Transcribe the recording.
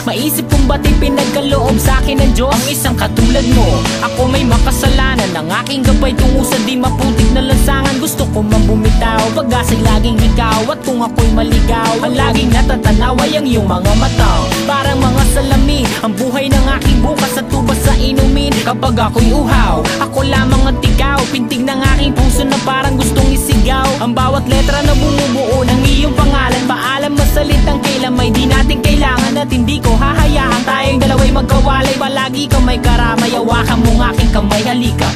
Maisip kong ba't pinagkaloob sa'kin ng Diyos ang isang katulad mo. Ako may makasalanan, ang aking gabay tungo sa di maputik na lansangan. Gusto ko man bumitaw, pag-asa'y laging ikaw. At kung ako'y maligaw, ang laging natatanaw ay ang iyong mga mata. Parang mga salamin, ang buhay ng aking bukas at tubas sa inumin. Kapag ako'y uhaw, ako lamang at ikaw. Pintig ng aking puso na parang gustong isigaw. Ang bawat letra na bumubuo ng iyong pangalan. Paalam masalitang kailan may di natin kailangan. At hindi ko hahayaan tayong dalawa'y magkawalay. Palagi ka may karamay, hawakan mong aking kamay, halika.